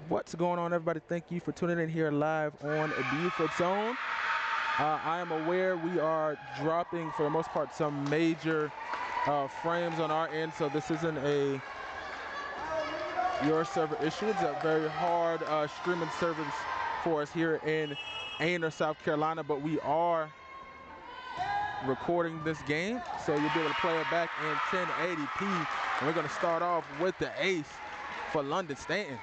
What's going on, everybody? Thank you for tuning in here live on Beaufort Zone. I am aware we are dropping, for the most part, some major frames on our end, so this isn't a your server issue. It's a very hard streaming service for us here in Aynor, South Carolina, but we are recording this game, so you'll be able to play it back in 1080p. And we're going to start off with the ace for London Stanton.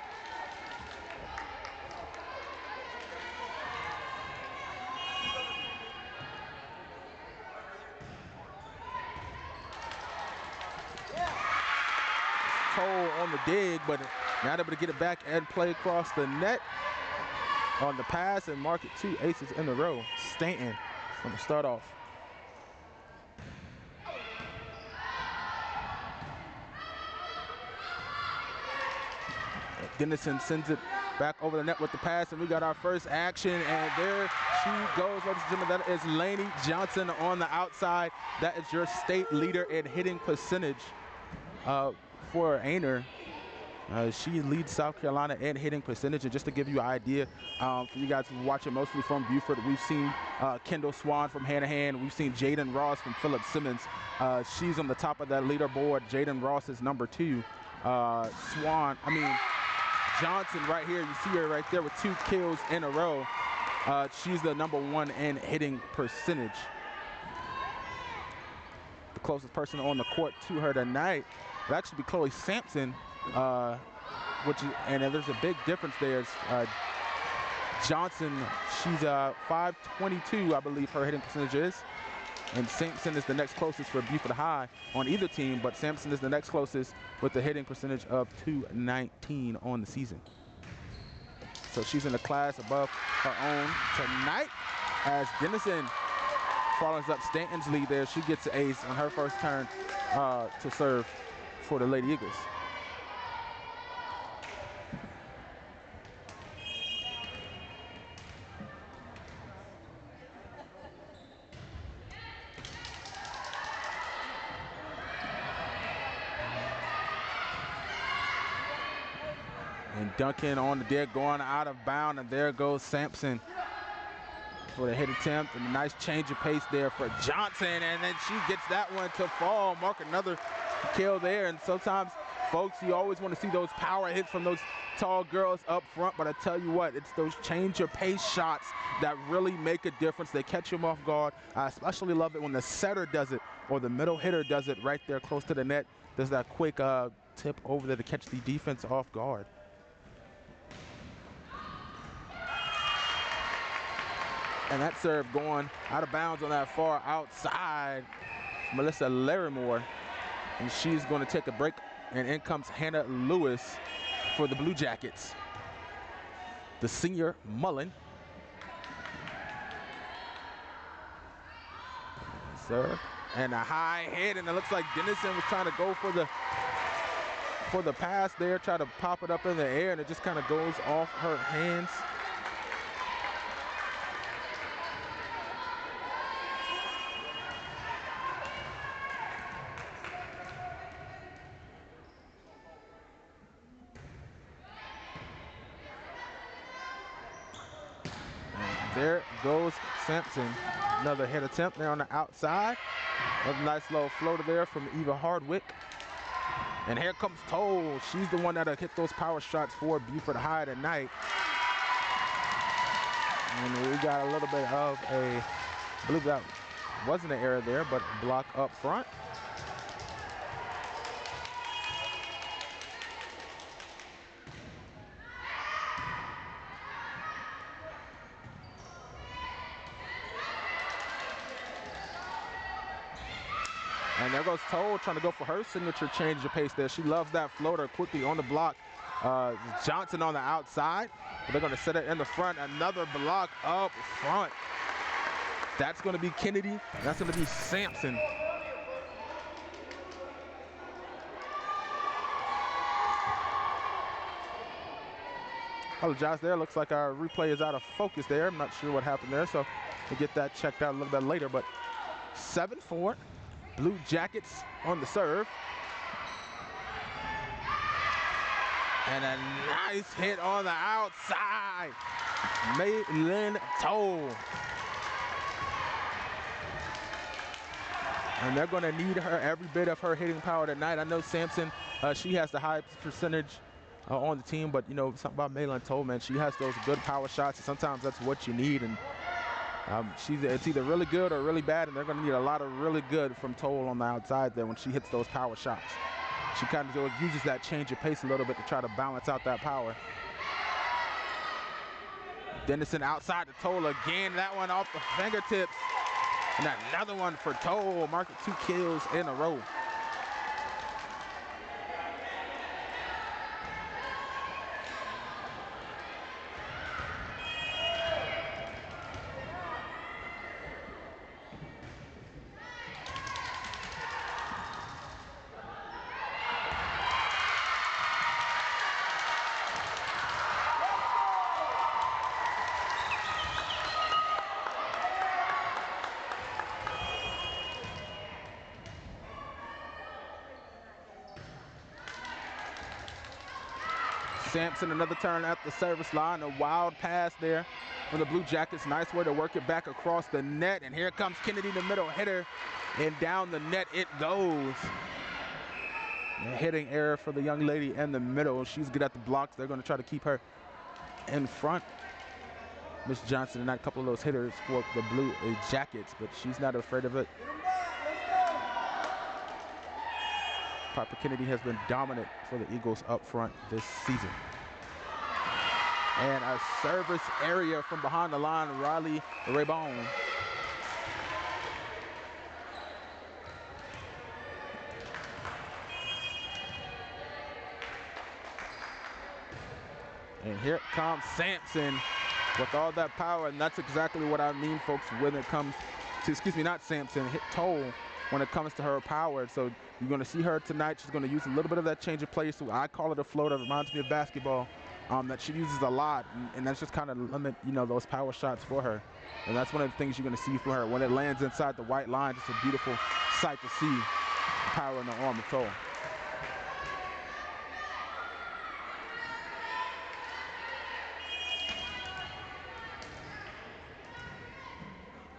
Toll on the dig, but not able to get it back and play across the net on the pass and mark it 2 aces in a row. Stanton is going to start off. Dennison sends it back over the net with the pass, and we got our first action, and there she goes, ladies and gentlemen. That is Lainey Johnson on the outside. That is your state leader in hitting percentage for Aynor. She leads South Carolina in hitting percentage. And just to give you an idea, for you guys who watch it mostly from Beaufort, we've seen Kendall Swan from Hand to Hand. We've seen Jaden Ross from Phillip Simmons. She's on the top of that leaderboard. Jaden Ross is number 2. Johnson right here, you see her right there with 2 kills in a row. She's the number 1 in hitting percentage. The closest person on the court to her tonight would actually be Chloe Sampson, and there's a big difference there. Johnson, she's 522, I believe her hitting percentage is. And Sampson is the next closest for Beaufort High on either team, but Sampson is the next closest with the hitting percentage of 219 on the season. So she's in a class above her own tonight as Dennison follows up Stanton's lead there. She gets the ace on her first turn to serve for the Lady Eagles. And Duncan on the dig, going out of bounds, and there goes Sampson for the hit attempt, and a nice change of pace there for Johnson, and then she gets that one to fall, mark another kill there. And sometimes, folks, you always want to see those power hits from those tall girls up front, but I tell you what, it's those change of pace shots that really make a difference. They catch them off guard. I especially love it when the setter does it or the middle hitter does it right there close to the net. Does that quick tip over there to catch the defense off guard. And that serve going out of bounds on that far outside. Melissa Larimore. And she's going to take a break. And in comes Hannah Lewis for the Blue Jackets. The senior Mullen. Serve. And a high hit. And it looks like Dennison was trying to go for the pass there. Try to pop it up in the air. And it just kind of goes off her hands. There goes Sampson. Another hit attempt there on the outside. A nice little floater there from Eva Hardwick. And here comes Toll. She's the one that'll hit those power shots for Beaufort High tonight. And we got a little bit of I believe that wasn't an error there, but a block up front. And there goes Toll trying to go for her signature change of pace there. She loves that floater quickly on the block. Johnson on the outside. They're going to set it in the front. Another block up front. That's going to be Kennedy. That's going to be Sampson. Apologize there. Looks like our replay is out of focus there. I'm not sure what happened there, so we'll get that checked out a little bit later. But 7-4. Blue Jackets on the serve. And a nice hit on the outside. Maylin Toll. And they're going to need her, every bit of her hitting power tonight. I know Sampson, she has the highest percentage on the team, but you know, something about Maylin Toll, man, she has those good power shots, and sometimes that's what you need. And it's either really good or really bad, and they're going to need a lot of really good from Toll on the outside there when she hits those power shots. She kind of uses that change of pace a little bit to try to balance out that power. Dennison outside to Toll again. That one off the fingertips. And another one for Toll, marking 2 kills in a row. Sampson, another turn at the service line. A wild pass there for the Blue Jackets. Nice way to work it back across the net. And here comes Kennedy, the middle hitter. And down the net it goes. A hitting error for the young lady in the middle. She's good at the blocks. They're going to try to keep her in front. Miss Johnson and a couple of those hitters for the Blue Jackets, but she's not afraid of it. Piper Kennedy has been dominant for the Eagles up front this season. And a service area from behind the line, Riley Raybon. And here comes Sampson with all that power, and that's exactly what I mean, folks, when it comes to, excuse me, not Sampson, hit Toll when it comes to her power. So you're going to see her tonight. She's going to use a little bit of that change of pace. So I call it a floater. It reminds me of basketball that she uses a lot, and that's just kind of limit, you know, those power shots for her. And that's one of the things you're going to see for her. When it lands inside the white line, it's a beautiful sight to see, the power in the arm of Toll.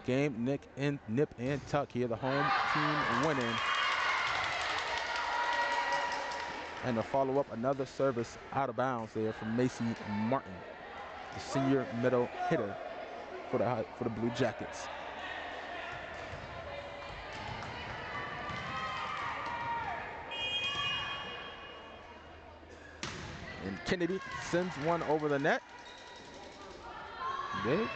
Game, nip and tuck here. The home team winning. And to follow up, another service out of bounds there from Macy Martin, the senior middle hitter for the Blue Jackets. And Kennedy sends one over the net. Big.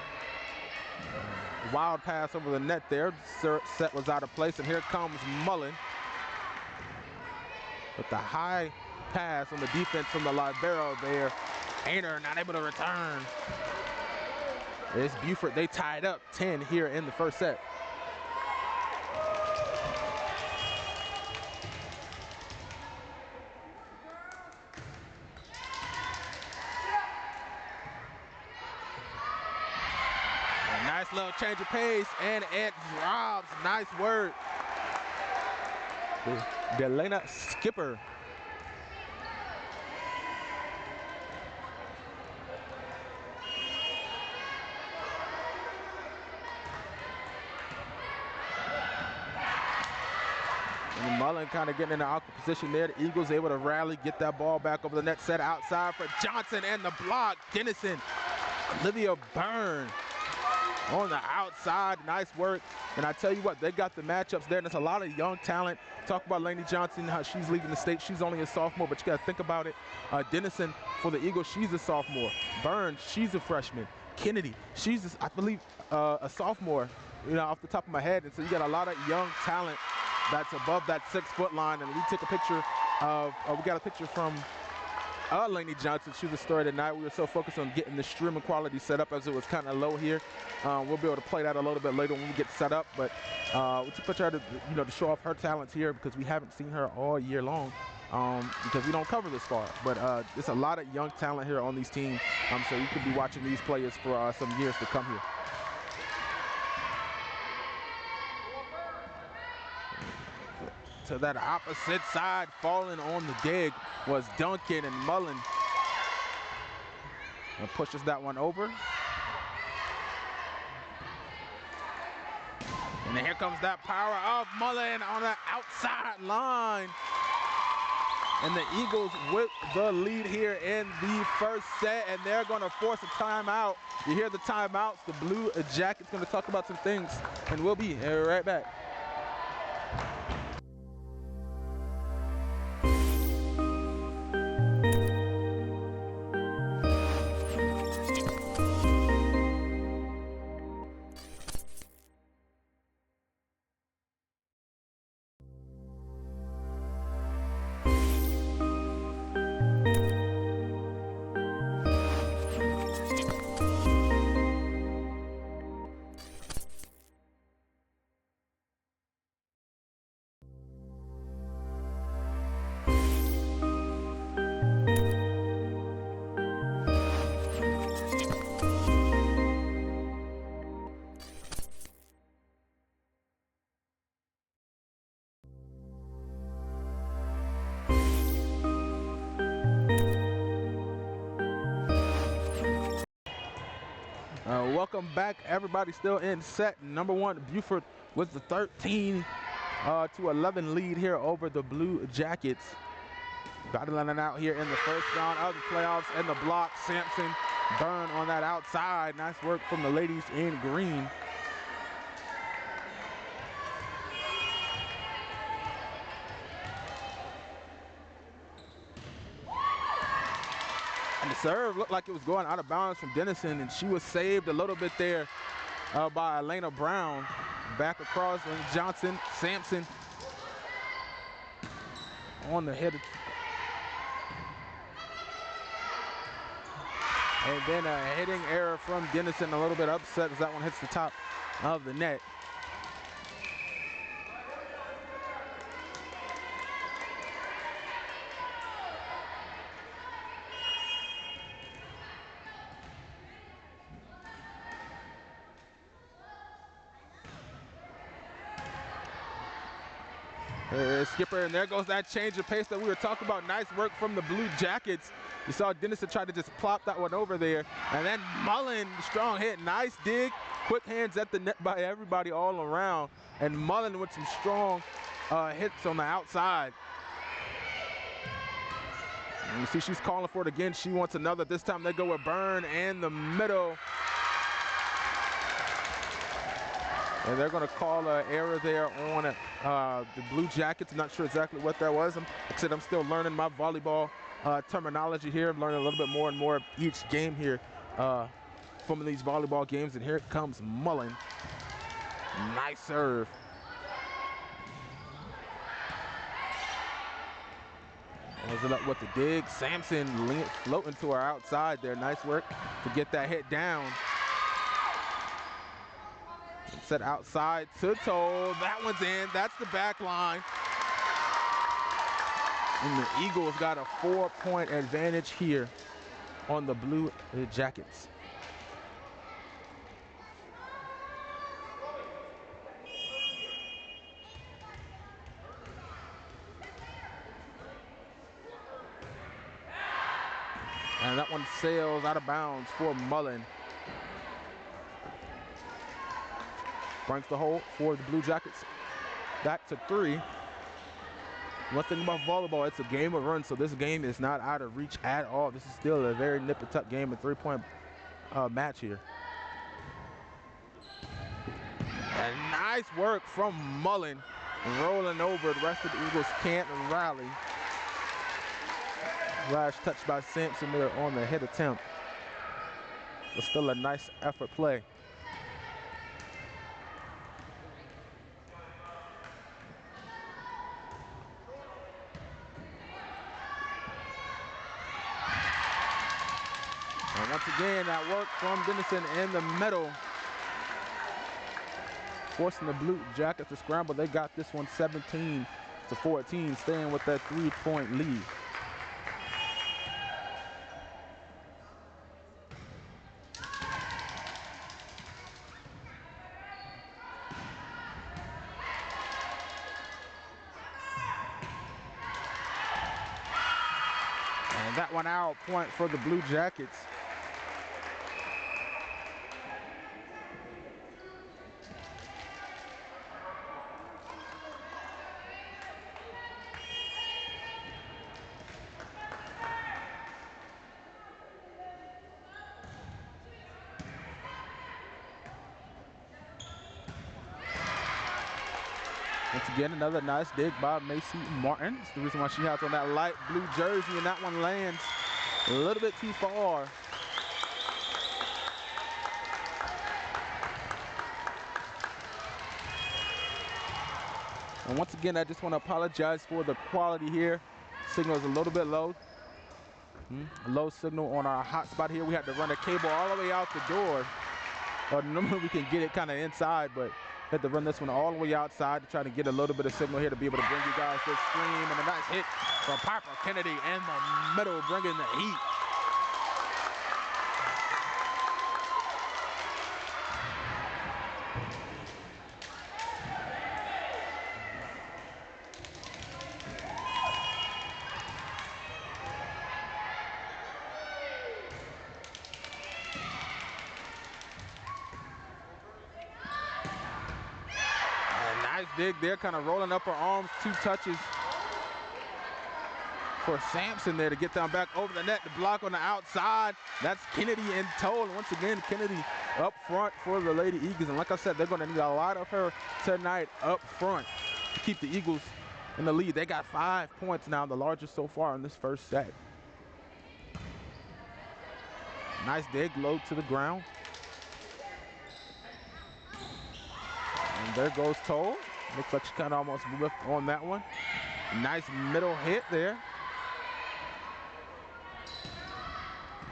Wild pass over the net there. Set was out of place, and here comes Mullen with the high pass on the defense from the libero there. Aynor not able to return. It's Beaufort. They tied up 10 here in the first set. Nice little change of pace, and it drops. Nice work. Delena Skipper. And Mullen kind of getting in an awkward position there. The Eagles able to rally, get that ball back over the net, set outside for Johnson, and the block. Dennison, Olivia Byrne on the outside. Nice work. And I tell you what, they got the matchups there, and there's a lot of young talent. Talk about Lainey Johnson, how she's leaving the state. She's only a sophomore, but you got to think about it. Dennison for the Eagles, she's a sophomore. Byrne, she's a freshman. Kennedy, she's, I believe, a sophomore, you know, off the top of my head. And so you got a lot of young talent that's above that 6-foot line. And we took a picture of, we got a picture from Lainey Johnson. She was the story tonight. We were so focused on getting the streaming quality set up as it was kind of low here. We'll be able to play that a little bit later when we get set up. But we took a picture to, you know, to show off her talents here because we haven't seen her all year long because we don't cover this far. But there's a lot of young talent here on these teams. So you could be watching these players for some years to come here. To that opposite side, falling on the dig was Duncan, and Mullen And pushes that one over. And then here comes that power of Mullen on the outside line. And the Eagles with the lead here in the first set, and they're going to force a timeout. You hear the timeouts. The Blue Jackets going to talk about some things, and we'll be right back. Welcome back, everybody. Still in set number one. Beaufort with the 13-11 lead here over the Blue Jackets. Battling it out here in the first round of the playoffs, and the block. Sampson burn on that outside. Nice work from the ladies in green. And the serve looked like it was going out of bounds from Dennison, and she was saved a little bit there by Elena Brown. Back across on Johnson. Sampson on the hit. And then a hitting error from Dennison, a little bit upset as that one hits the top of the net. Skipper, and there goes that change of pace that we were talking about. Nice work from the Blue Jackets. You saw Dennison try to just plop that one over there. And then Mullen, strong hit, nice dig. Quick hands at the net by everybody all around. And Mullen with some strong hits on the outside. And you see she's calling for it again. She wants another. This time they go with Byrne in the middle. And they're going to call an error there on the Blue Jackets. I'm not sure exactly what that was. Like I said, I'm still learning my volleyball terminology here. I'm learning a little bit more and more each game here from these volleyball games. And here comes Mullen. Nice serve. Was it up with the dig? Sampson floating to our outside there. Nice work to get that hit down. Set outside to toe. That one's in. That's the back line. And the Eagles got a 4-point advantage here on the Blue Jackets. And that one sails out of bounds for Mullen. Brings the hole for the Blue Jackets back to 3. One thing about volleyball, it's a game of runs, so this game is not out of reach at all. This is still a very nip-and-tuck game, a 3-point match here. And nice work from Mullen, rolling over. The rest of the Eagles can't rally. Last touch by Sampson there on the hit attempt. But still a nice effort play. And once again, that work from Dennison in the middle, forcing the Blue Jackets to scramble. They got this one 17-14, staying with that 3-point lead. And that one out, point for the Blue Jackets. again, another nice dig by Macy Martin. It's the reason why she has on that light blue jersey, and that one lands a little bit too far. And once again, I just want to apologize for the quality here. Signal is a little bit low. Low signal on our hot spot here. We had to run a cable all the way out the door. Normally we can get it kind of inside, but we had to run this one all the way outside to try to get a little bit of signal here to be able to bring you guys this stream. And a nice hit from Piper Kennedy in the middle, bringing the heat. Dig there, kind of rolling up her arms, 2 touches for Sampson there to get down back over the net, to block on the outside. That's Kennedy in tow, and once again, Kennedy up front for the Lady Eagles. And like I said, they're going to need a lot of her tonight up front to keep the Eagles in the lead. They got 5 points now, the largest so far in this first set. Nice dig, low to the ground. And there goes Toll. Looks like she kind of almost whiffed on that one. Nice middle hit there.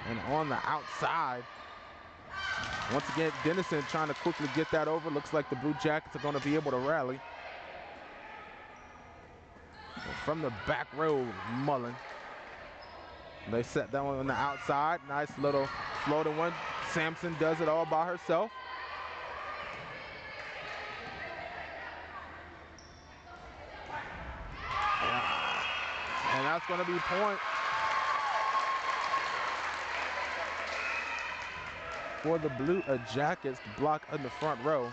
And on the outside, once again, Dennison trying to quickly get that over. Looks like the Blue Jackets are going to be able to rally. And from the back row, Mullen. They set that one on the outside. Nice little floating one. Sampson does it all by herself. And that's going to be point for the Blue Jackets to block in the front row.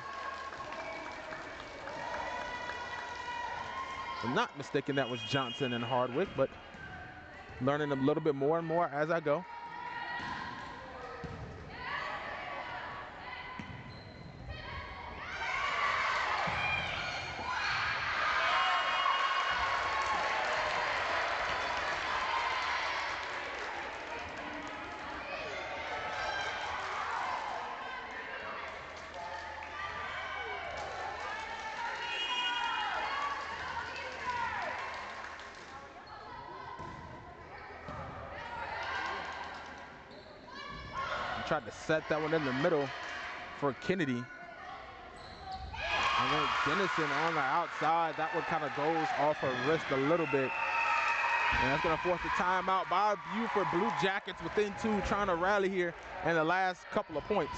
If I'm not mistaken, that was Johnson and Hardwick, but learning a little bit more and more as I go. Tried to set that one in the middle for Kennedy. And then Dennison on the outside. That one kind of goes off her wrist a little bit. And that's going to force a timeout by Beaufort. Blue Jackets within 2, trying to rally here in the last couple of points.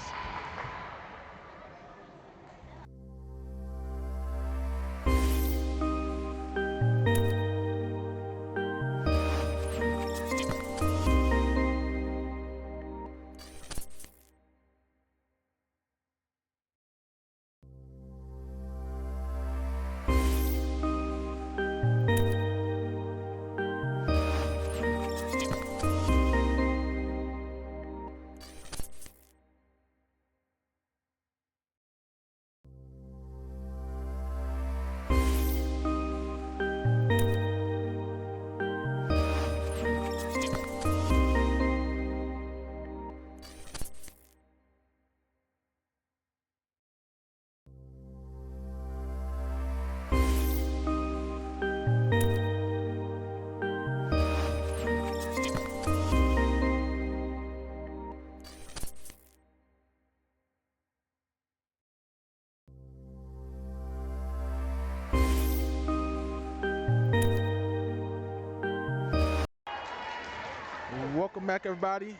Welcome back, everybody.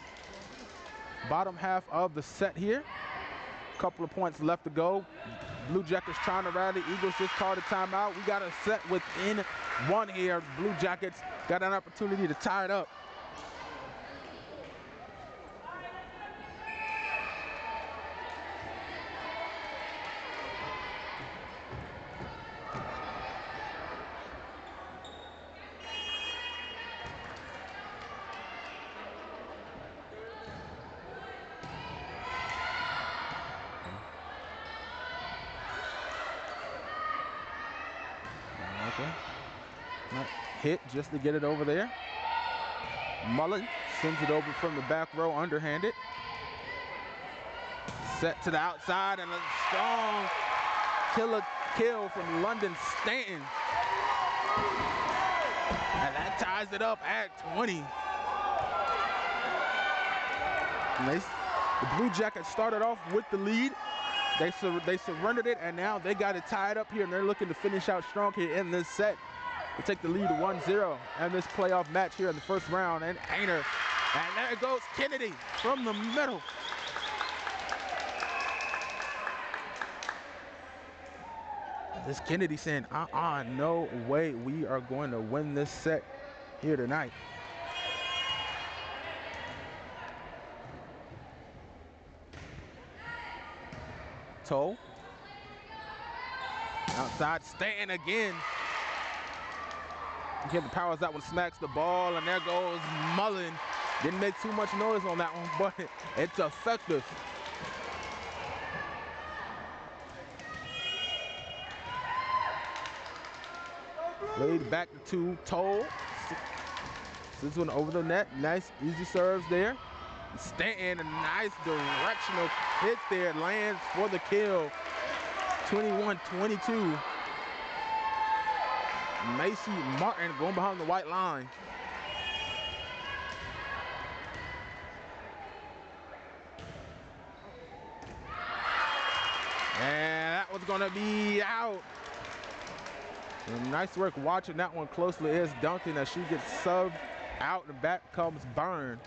Bottom half of the set here. Couple of points left to go. Blue Jackets trying to rally. Eagles just called a timeout. We got a set within 1 here. Blue Jackets got an opportunity to tie it up. hit just to get it over there. Mullen sends it over from the back row, underhanded. Set to the outside and a strong killer kill from London Stanton. And that ties it up at 20. And the Blue Jackets started off with the lead. They surrendered it, and now they got it tied up here, and they're looking to finish out strong here in this set. They take the lead 1-0 in this playoff match here in the first round. And Aynor, and there goes Kennedy from the middle. This Kennedy saying, no way we are going to win this set here tonight. Toll. Outside, Stanton again. Kevin Powers that one smacks the ball, and there goes Mullen. Didn't make too much noise on that one, but it's effective. Played back to Toll. This one over the net. Nice, easy serves there. Stanton, a nice directional hit there. Lands for the kill. 21-22. Macy Martin going behind the white line. And that was going to be out. And nice work watching that one closely is Duncan as she gets subbed out, and back comes Byrne.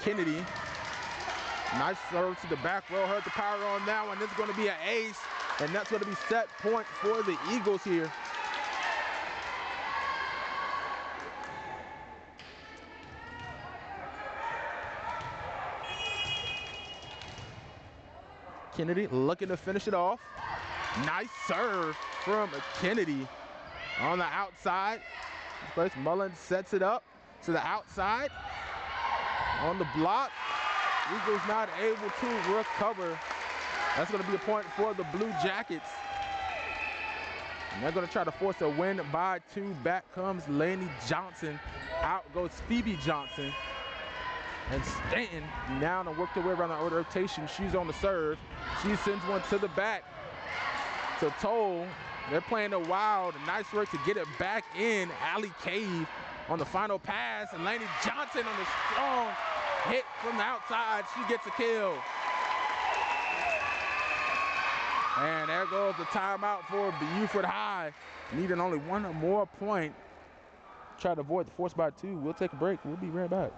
Kennedy. Nice serve to the back row, heard the power on that one. This is going to be an ace, and that's going to be set point for the Eagles here. Kennedy looking to finish it off. Nice serve from Kennedy on the outside. First Mullen sets it up to the outside. On the block. Eagles not able to recover. That's going to be a point for the Blue Jackets. And they're going to try to force a win by 2. Back comes Lainey Johnson. Out goes Phoebe Johnson. And Stanton now to work their way around the rotation. She's on the serve. She sends one to the back to Toll. They're playing a wild. Nice work to get it back in. Allie Cave on the final pass. And Lainey Johnson on the strong hit from the outside. She gets a kill. And there goes the timeout for Beaufort High. Needing only one more point. Try to avoid the force by 2. We'll take a break. We'll be right back.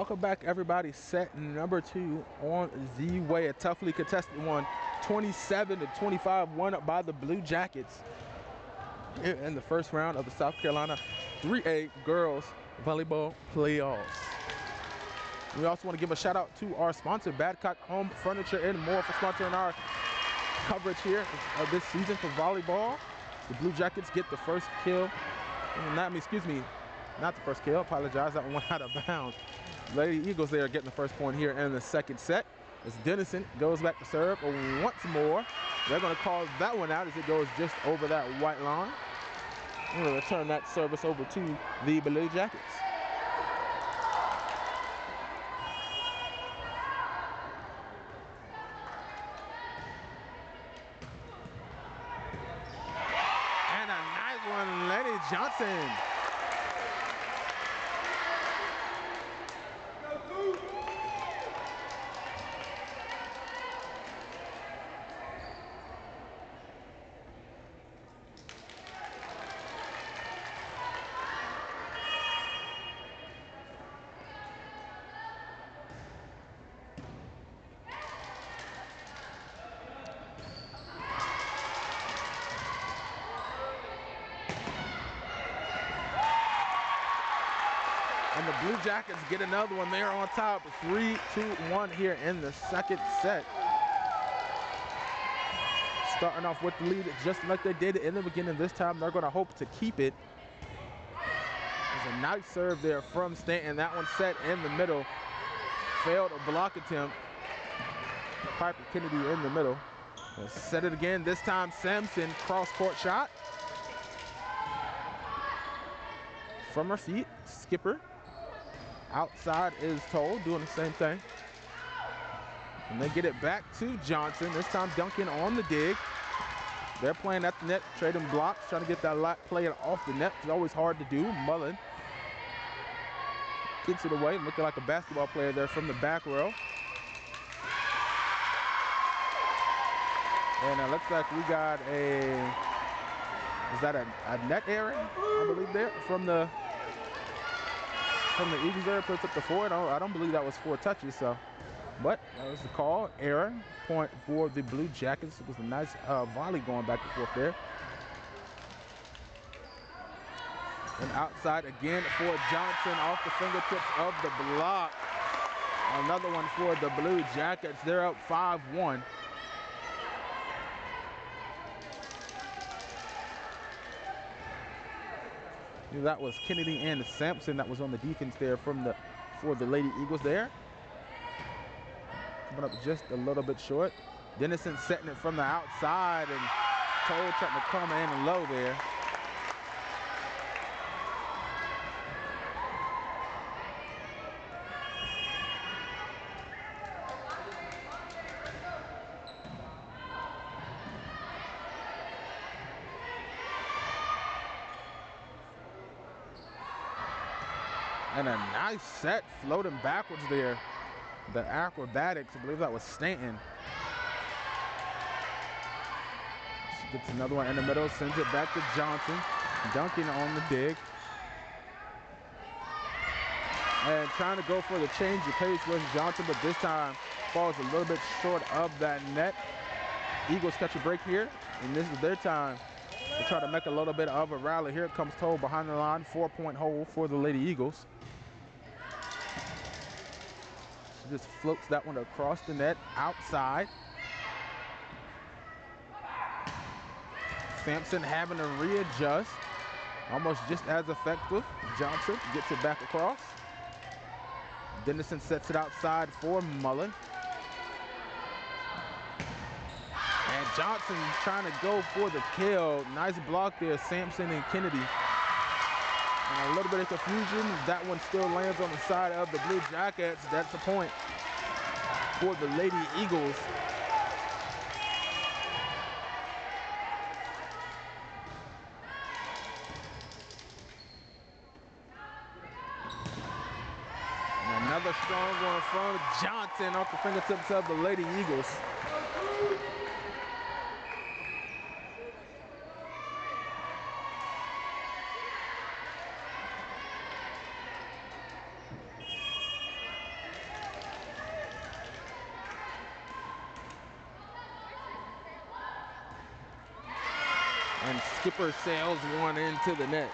Welcome back, everybody. Set number 2 on the way. A toughly contested one, 27-25, won by the Blue Jackets in the first round of the South Carolina 3A Girls Volleyball Playoffs. We also want to give a shout out to our sponsor, Badcock Home Furniture and More, for sponsoring our coverage here of this season for volleyball. The Blue Jackets get the first kill. Excuse me, not the first kill. Apologize, that one went out of bounds. Lady Eagles there getting the first point here in the second set. As Dennison goes back to serve once more. They're going to call that one out as it goes just over that white line. I'm going to return that service over to the Blue Jackets. And a nice one, Lenny Johnson. And the Blue Jackets get another one. They're on top, 3-2-1 here in the second set. Starting off with the lead just like they did in the beginning. This time they're going to hope to keep it. There's a nice serve there from Stanton. That one set in the middle. Failed a block attempt. Piper Kennedy in the middle. We'll set it again. This time Sampson, cross-court shot. From her feet, Skipper. Outside is Toll, doing the same thing. And they get it back to Johnson. This time Duncan on the dig. They're playing at the net, trading blocks, trying to get that play off the net. It's always hard to do. Mullen gets it away, looking like a basketball player there from the back row. And it looks like we got is that a net error, I believe, there from the Eagles there, puts up the forward. I don't believe that was 4 touches, so. But that was the call. Error. Point for the Blue Jackets. It was a nice volley going back and forth there. And outside again for Johnson off the fingertips of the block. Another one for the Blue Jackets. They're up 5-1. That was Kennedy and Sampson that was on the defense there for the Lady Eagles there. Coming up just a little bit short. Dennison setting it from the outside, and Toll trying to come in low there. And a nice set floating backwards there. The acrobatics, I believe that was Stanton. She gets another one in the middle, sends it back to Johnson. Duncan on the dig. And trying to go for the change of pace with Johnson, but this time falls a little bit short of that net. Eagles catch a break here, and this is their time to try to make a little bit of a rally. Here it comes Toll behind the line, 4-point hole for the Lady Eagles. Just floats that one across the net, outside. Sampson having to readjust. Almost just as effective. Johnson gets it back across. Dennison sets it outside for Mullen. And Johnson trying to go for the kill. Nice block there, Sampson and Kennedy. And a little bit of confusion. That one still lands on the side of the Blue Jackets. That's the point for the Lady Eagles. And another strong one from Johnson off the fingertips of the Lady Eagles. And Skipper sails one into the net.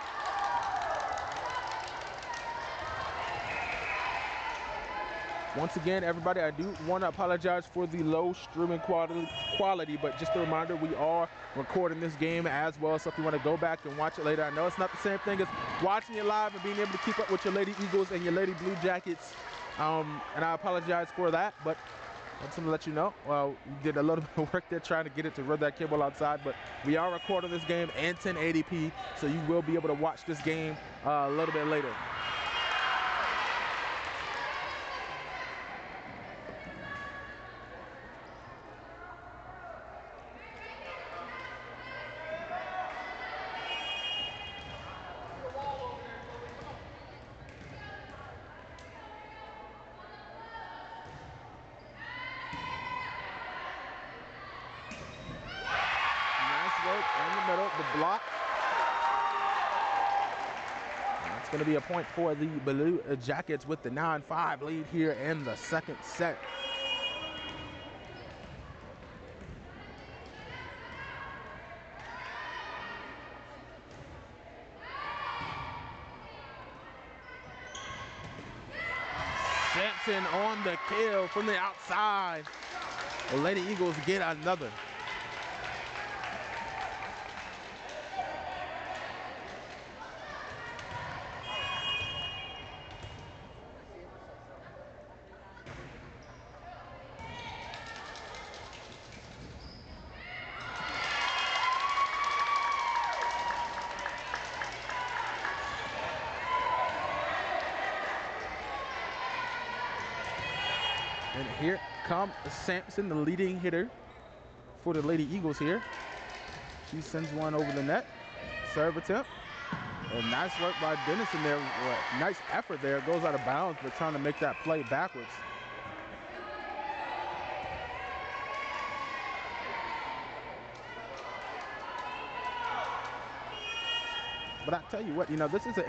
Once again, everybody, I do want to apologize for the low streaming quality, but just a reminder, we are recording this game as well, so if you want to go back and watch it later, I know it's not the same thing as watching it live and being able to keep up with your Lady Eagles and your Lady Blue Jackets, and I apologize for that, but I just want to let you know, we did a little bit of work there trying to get it to run that cable outside, but we are recording this game in 1080p, so you will be able to watch this game a little bit later. It's going to be a point for the Blue Jackets with the 9-5 lead here in the second set. Sampson on the kill from the outside. The Lady Eagles get another. And here comes Sampson, the leading hitter for the Lady Eagles here. She sends one over the net. Serve attempt. And nice work by Dennison there. Nice effort there. Goes out of bounds, but trying to make that play backwards. But I tell you what, this is an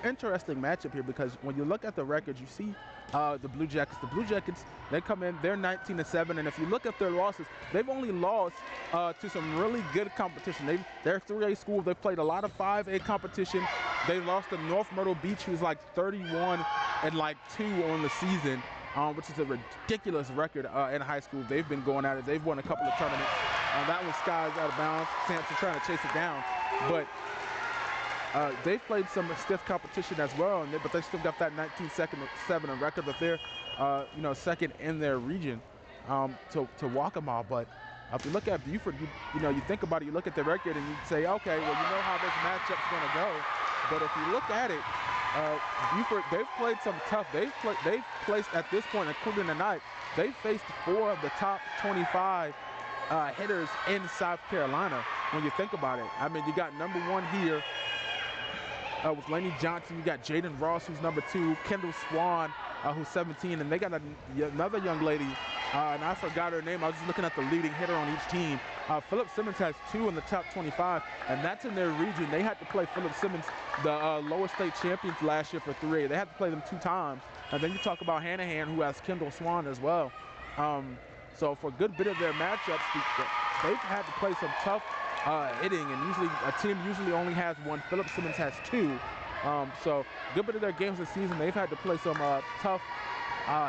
interesting matchup here, because when you look at the records, you see the Blue Jackets. The Blue Jackets, they come in, they're 19-7, and if you look at their losses, they've only lost to some really good competition. They're 3A school. They've played a lot of 5A competition. They lost to North Myrtle Beach, who's like 31-2 on the season, which is a ridiculous record in high school. They've been going at it. They've won a couple of tournaments. That one skies out of bounds. Sampson trying to chase it down, but they've played some stiff competition as well, but they still got that 19-7 record, that they're, second in their region to walk them all. But if you look at Beaufort, you think about it, you look at the record and you say, okay, well, you know how this matchup's going to go. But if you look at it, Beaufort, they've played some tough. They've placed at this point, including tonight, they've faced 4 of the top 25 hitters in South Carolina. When you think about it, I mean, you got number 1 here. With Lainey Johnson, you got Jaden Ross, who's number 2, Kendall Swan, who's 17, and they got another young lady, and I forgot her name. I was just looking at the leading hitter on each team. Phillip Simmons has 2 in the top 25, and that's in their region. They had to play Phillip Simmons, the lower state champions last year for 3A. They had to play them 2 times. And then you talk about Hanahan, who has Kendall Swan as well. So for a good bit of their matchups, they've had to play some tough hitting, and usually a team only has 1. Phillip Simmons has 2. So good bit of their games this season, they've had to play some tough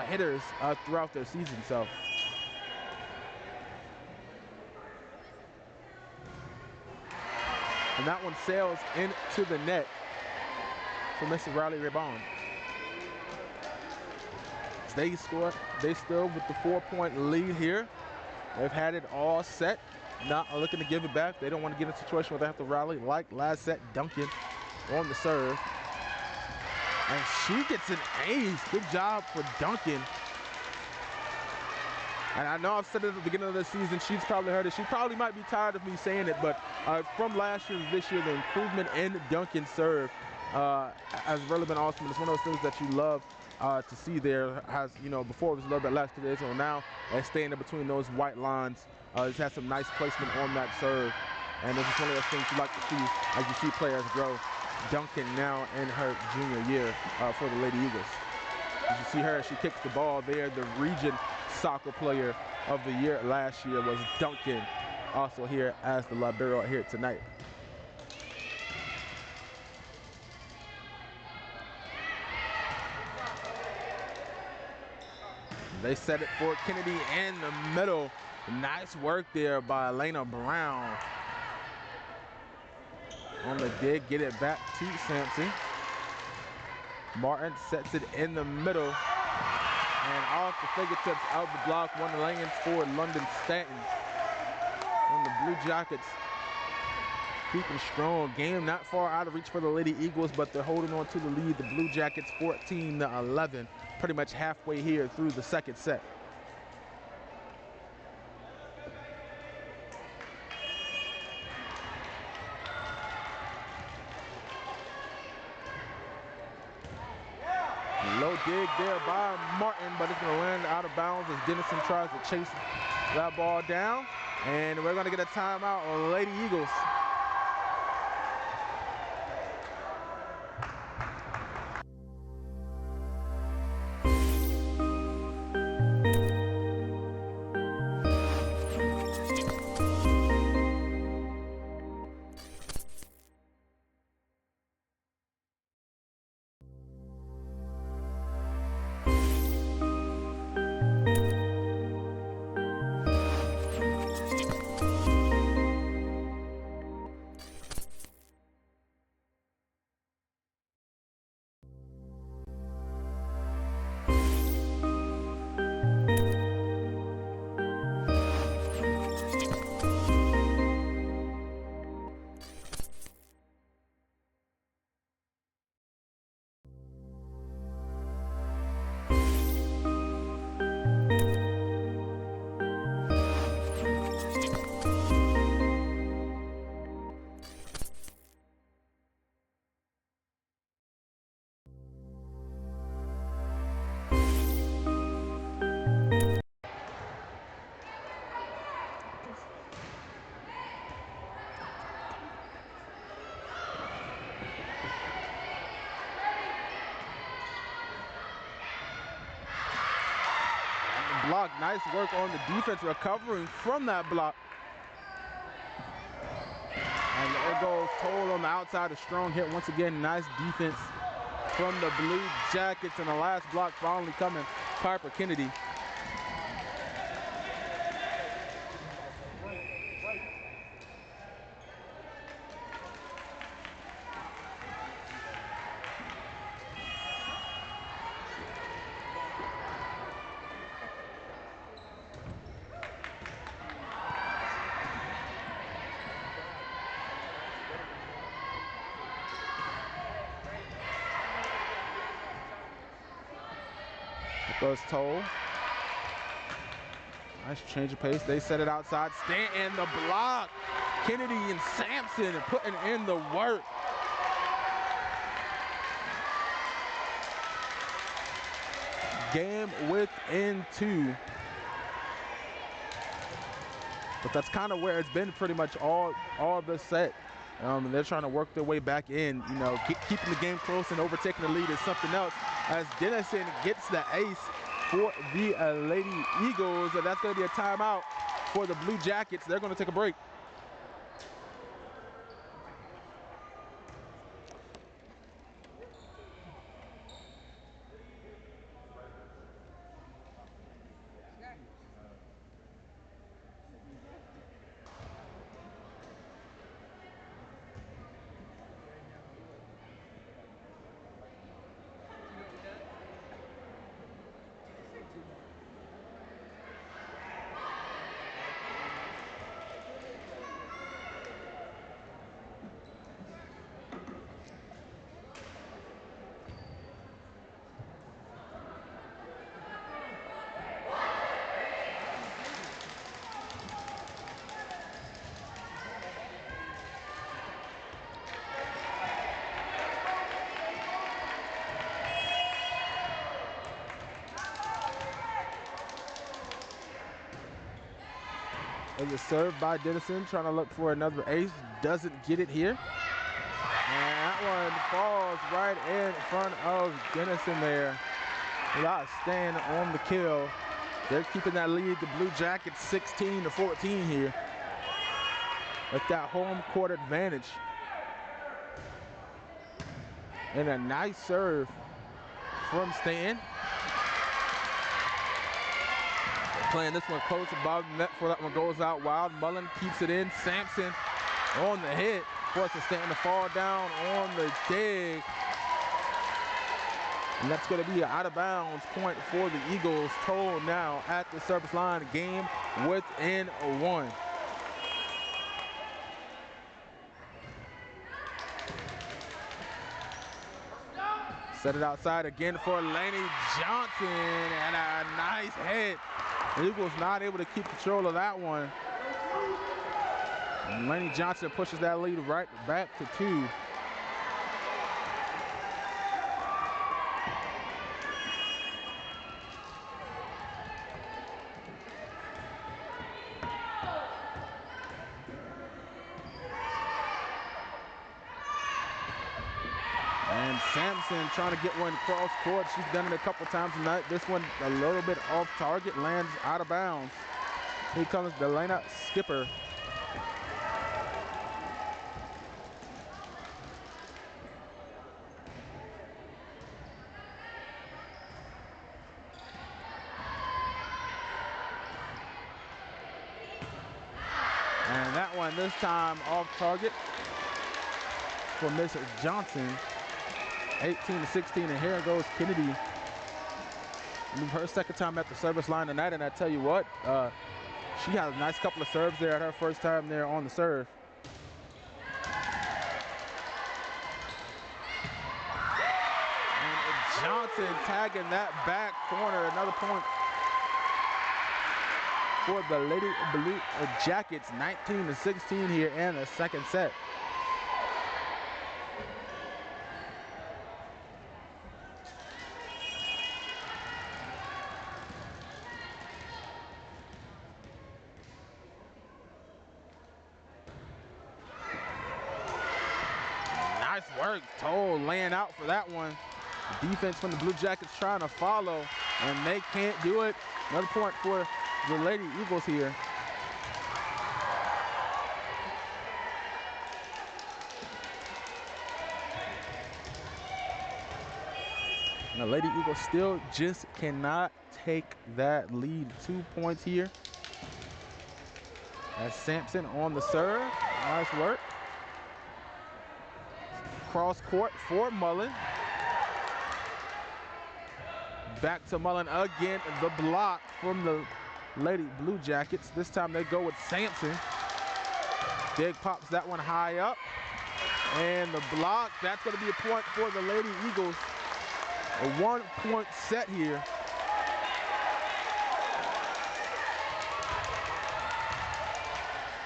hitters throughout their season. So and that one sails into the net for Mrs. Riley Rebond. They still with the 4-point lead here. They've had it all set. Not looking to give it back. They don't want to get in a situation where they have to rally like last set. Duncan on the serve. And she gets an ace. Good job for Duncan. And I know I've said it at the beginning of the season. She's probably heard it. She probably might be tired of me saying it, but from last year to this year, the improvement in Duncan's serve has really been awesome. It's one of those things that you love to see there. Before it was a little bit less today, so now it's staying in between those white lines. It's had some nice placement on that serve, and it's just one of those things you like to see as you see players grow. Duncan now in her junior year for the Lady Eagles. As you see her, she kicks the ball there. The region soccer player of the year last year was Duncan, also here as the libero here tonight. They set it for Kennedy in the middle. Nice work there by Elena Brown. On the dig, get it back to Sampson. Martin sets it in the middle. And off the fingertips of the block, one lane for London Stanton. And the Blue Jackets keeping strong. Game not far out of reach for the Lady Eagles, but they're holding on to the lead. The Blue Jackets 14-11, pretty much halfway here through the second set. Low dig there by Martin, but it's going to land out of bounds as Dennison tries to chase that ball down. And we're going to get a timeout on Lady Eagles. Block, nice work on the defense, recovering from that block. And there goes Toll on the outside, a strong hit once again. Nice defense from the Blue Jackets, and the last block finally coming, Piper Kennedy. Goes Toll. Nice change of pace. They set it outside. Stanton, the block. Kennedy and Sampson putting in the work. Game within two. But that's kind of where it's been pretty much all the set. They're trying to work their way back in. You know, keeping the game close and overtaking the lead is something else. As Dennison gets the ace for the Lady Eagles, and that's going to be a timeout for the Blue Jackets. They're going to take a break. It was served by Dennison, trying to look for another ace. Doesn't get it here. And that one falls right in front of Dennison there. Without staying on the kill. They're keeping that lead. The Blue Jackets 16-14 here. With that home court advantage. And a nice serve from Stanton. Playing this one close above the net before that one goes out wild. Mullen keeps it in. Sampson on the hit. Forced to stand to fall down on the dig. And that's going to be an out of bounds point for the Eagles. Toll now at the service line. Game within one. Set it outside again for Laney Johnson, and a nice hit. The Eagles not able to keep control of that one. And Laney Johnson pushes that lead right back to 2. And Sampson trying to get one cross court. She's done it a couple times tonight. This one a little bit off target, lands out of bounds. Here comes Delana Skipper. And that one this time off target for Miss Johnson. 18-16, and here goes Kennedy. Her second time at the service line tonight, and I tell you what, she had a nice couple of serves there at her first time there on the serve. And Johnson tagging that back corner, another point for the Lady Blue Jackets. 19-16 here in the second set. Work. Toll laying out for that one. The defense from the Blue Jackets trying to follow, and they can't do it. Another point for the Lady Eagles here. And the Lady Eagles still just cannot take that lead. 2 points here. As Sampson on the serve. Nice work. Cross court for Mullen. Back to Mullen again. The block from the Lady Blue Jackets. This time they go with Sampson. Dig pops that one high up. And the block, that's going to be a point for the Lady Eagles. A 1-point set here.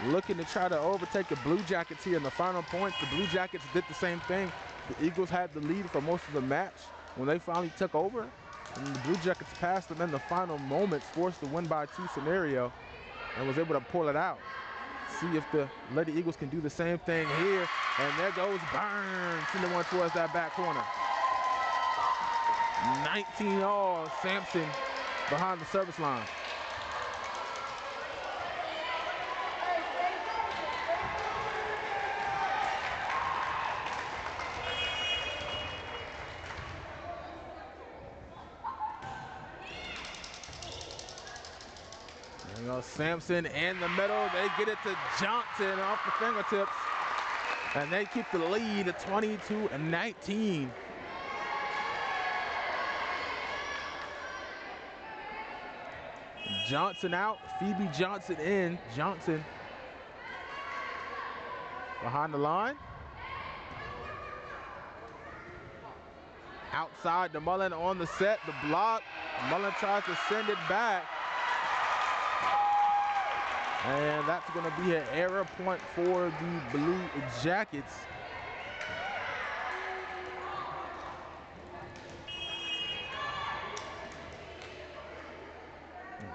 Looking to try to overtake the Blue Jackets here in the final points. The Blue Jackets did the same thing. The Eagles had the lead for most of the match. When they finally took over, and the Blue Jackets passed them in the final moments, forced the win by 2 scenario, and was able to pull it out. See if the Lady Eagles can do the same thing here. And there goes Burns, sending one towards that back corner. 19 all, Sampson behind the service line. Sampson in the middle. They get it to Johnson off the fingertips. And they keep the lead at 22-19. Johnson out. Phoebe Johnson in. Johnson behind the line. Outside to Mullen on the set. The block. Mullen tries to send it back. And that's going to be an error point for the Blue Jackets.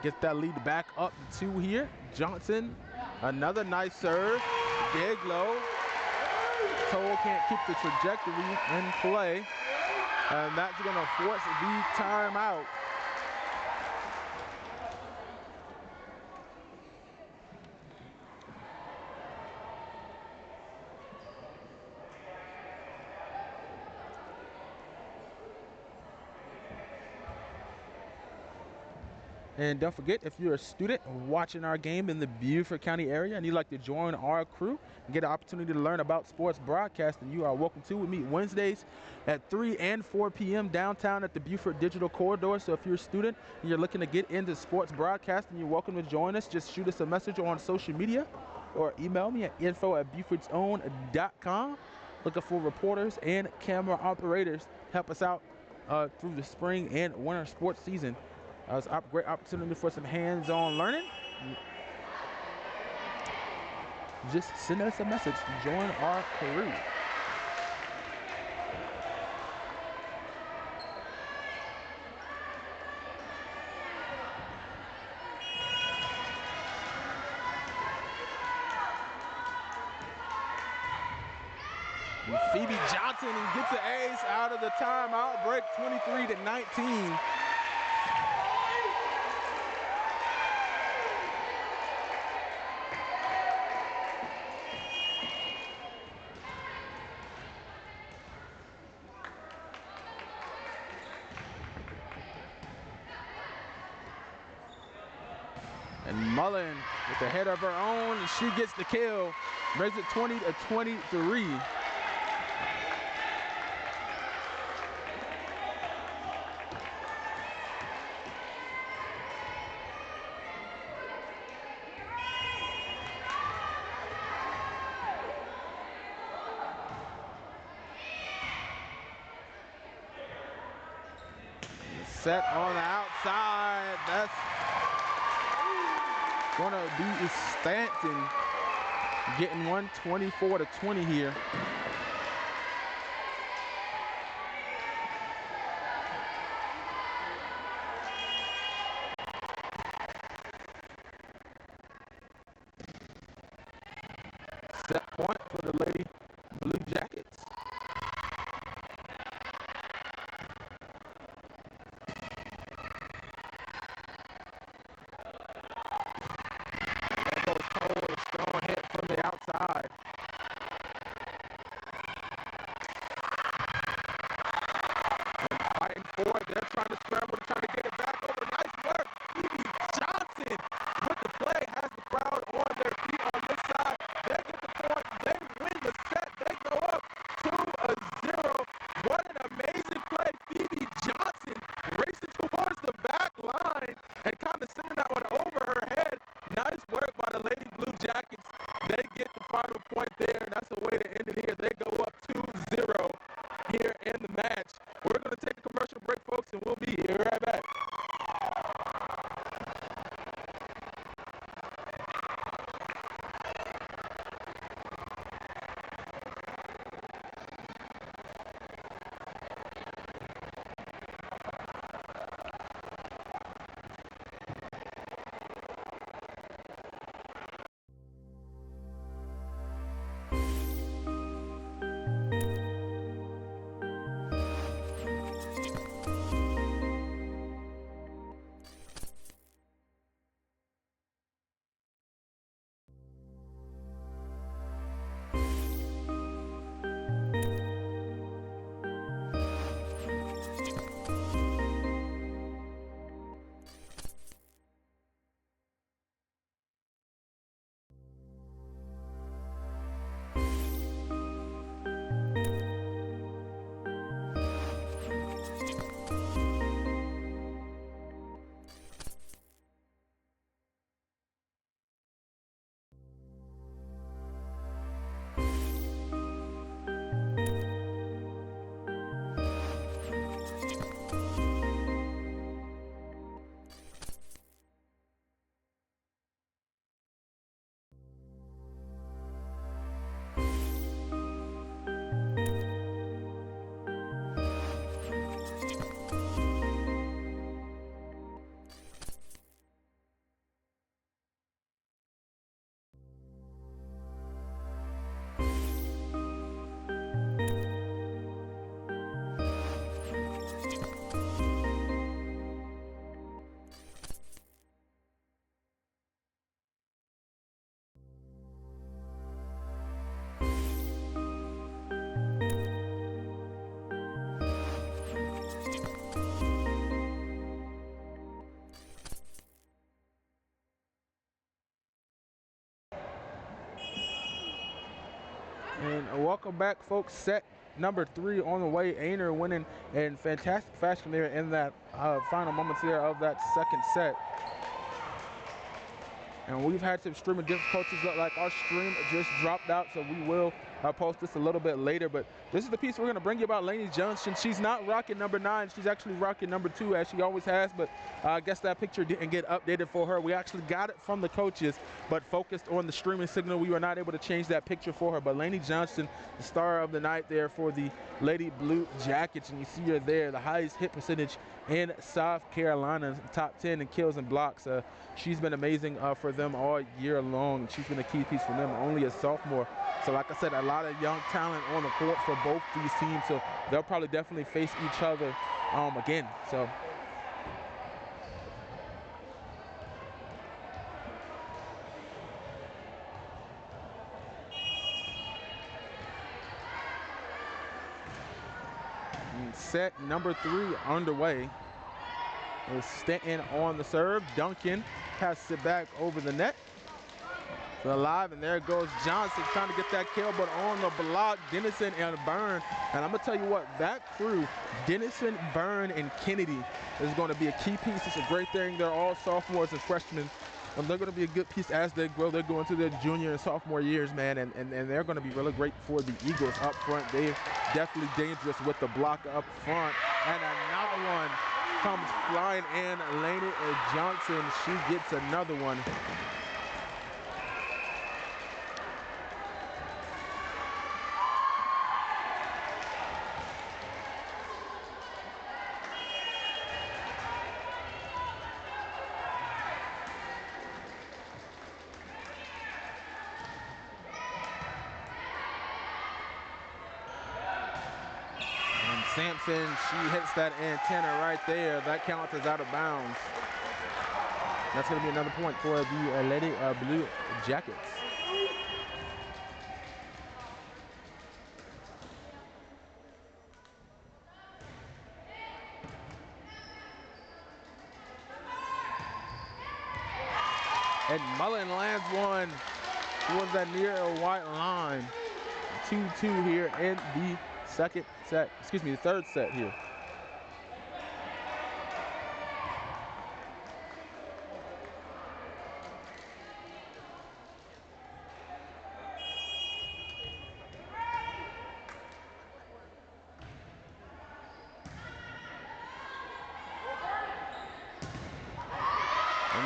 Get that lead back up to 2 here. Johnson, another nice serve. Dig low. Toll can't keep the trajectory in play. And that's going to force the timeout. And don't forget, if you're a student watching our game in the Beaufort County area and you'd like to join our crew and get an opportunity to learn about sports broadcasting, you are welcome to. We meet Wednesdays at 3 and 4 p.m. downtown at the Beaufort Digital Corridor. So if you're a student and you're looking to get into sports broadcasting, you're welcome to join us. Just shoot us a message on social media or email me at info@beaufortsown.com. Looking for reporters and camera operators to help us out through the spring and winter sports season. It's a great opportunity for some hands-on learning. Just send us a message to join our crew. And Phoebe Johnson gets the ace out of the timeout break, 23-19. And Mullen with the head of her own, and she gets the kill. Brings it 20-23. Set on the outside. That's gonna be Stanton getting 124-20 here. Set point for the Lady Blue Jackets. Strong hit from the outside. welcome back, folks. Set number 3 on the way. Aynor winning in fantastic fashion there in that final moments there of that second set. And we've had some streaming difficulties. Look like our stream just dropped out, so we will post this a little bit later. But this is the piece we're going to bring you about Lainey Johnson. She's not rocking number 9. She's actually rocking number 2, as she always has. But I guess that picture didn't get updated for her. We actually got it from the coaches, but focused on the streaming signal, we were not able to change that picture for her. But Lainey Johnson, the star of the night there for the Lady Blue Jackets. And you see her there, the highest hit percentage in South Carolina, top 10 in kills and blocks. She's been amazing for them all year long. She's been a key piece for them, only a sophomore. So like I said, a lot of young talent on the court for both these teams. So they'll probably definitely face each other again. So. And set number 3 underway. Is Stanton on the serve. Duncan passes it back over the net. Alive, and there goes Johnson trying to get that kill, but on the block, Dennison and Byrne. And I'm going to tell you what, that crew, Dennison, Byrne, and Kennedy, is going to be a key piece. It's a great thing. They're all sophomores and freshmen, and they're going to be a good piece as they grow. They're going through their junior and sophomore years, man, and they're going to be really great for the Eagles up front. They're definitely dangerous with the block up front. And another one comes flying in. Lainey Johnson, she gets another one. Sampson, she hits that antenna right there. That counts as out of bounds. That's going to be another point for the Lady Blue Jackets. And Mullen lands one towards that near white line. 2-2 here in the second set, excuse me, the third set here.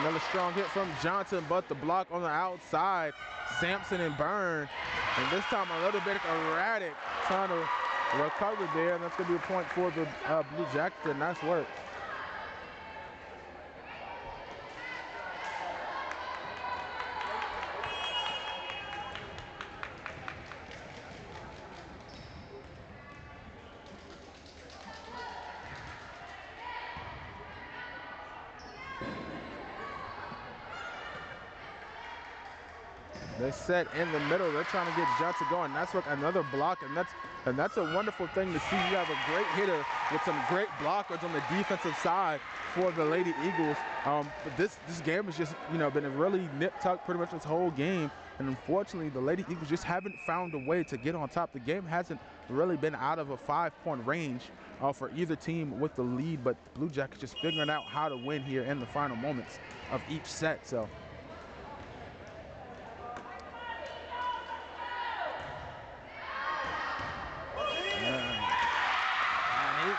Another strong hit from Johnson, but the block on the outside, Sampson and Byrne. And this time a little bit erratic, trying to recover there, and that's going to be a point for the Blue Jackets. Nice work. They set in the middle. They're trying to get Johnson going. That's what another block, and that's a wonderful thing to see. You have a great hitter with some great blockers on the defensive side for the Lady Eagles. But this game has just been really nip-tucked pretty much this whole game, and unfortunately the Lady Eagles just haven't found a way to get on top. The game hasn't really been out of a 5-point range for either team with the lead, but the Blue Jackets just figuring out how to win here in the final moments of each set. So.